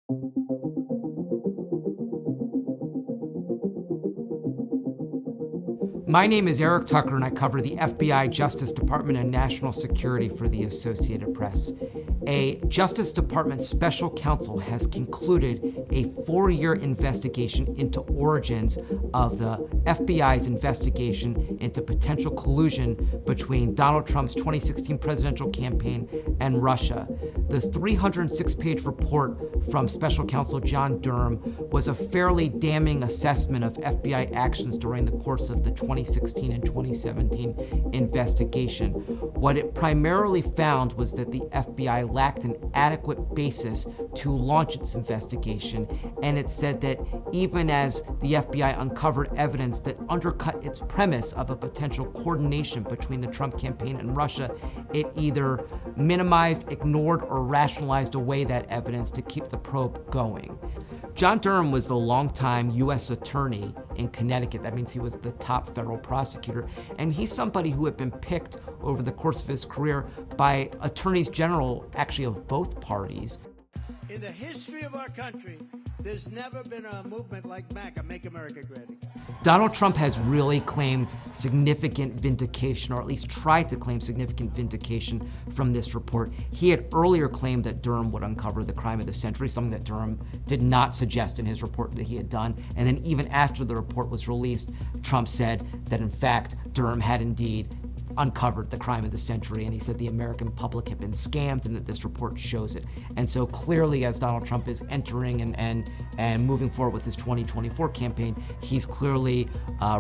My name is Eric Tucker, and I cover the FBI, Justice Department, and national security for the Associated Press. A Justice Department special counsel has concluded a 4-year investigation into origins of the FBI's investigation into potential collusion between Donald Trump's 2016 presidential campaign and Russia. The 306-page report from special counsel John Durham was a fairly damning assessment of FBI actions during the course of the 2016 and 2017 investigation. What it primarily found was that the FBI lacked an adequate basis to launch its investigation, and it said that even as the FBI uncovered evidence that undercut its premise of a potential coordination between the Trump campaign and Russia, it either minimized, ignored, or rationalized away that evidence to keep the probe going. John Durham was the longtime U.S. attorney in Connecticut. That means he was the top federal prosecutor. And he's somebody who had been picked over the course of his career by attorneys general, actually of both parties. In the history of our country, there's never been a movement like MAGA, Make America Great Again. Donald Trump has really claimed significant vindication, or at least tried to claim significant vindication from this report. He had earlier claimed that Durham would uncover the crime of the century, something that Durham did not suggest in his report that he had done. And then even after the report was released, Trump said that in fact, Durham had indeed uncovered the crime of the century, and he said the American public had been scammed and that this report shows it. And so clearly, as Donald Trump is entering and moving forward with his 2024 campaign, he's clearly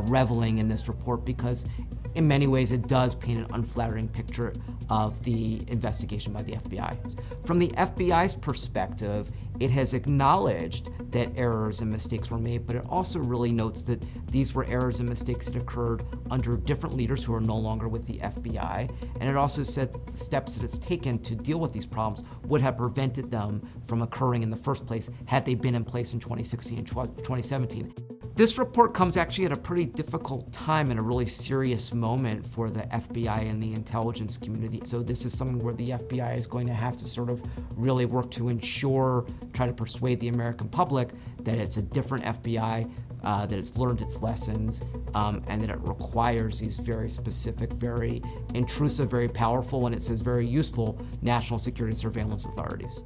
reveling in this report because in many ways it does paint an unflattering picture of the investigation by the FBI. From the FBI's perspective, it has acknowledged that errors and mistakes were made, but it also really notes that these were errors and mistakes that occurred under different leaders who are no longer with the FBI. And it also said that the steps that it's taken to deal with these problems would have prevented them from occurring in the first place had they been in place in 2016 and 2017. This report comes actually at a pretty difficult time and a really serious moment for the FBI and the intelligence community. So this is something where the FBI is going to have to sort of really work to ensure, try to persuade the American public that it's a different FBI, that it's learned its lessons, and that it requires these very specific, very intrusive, very powerful, and it says very useful national security surveillance authorities.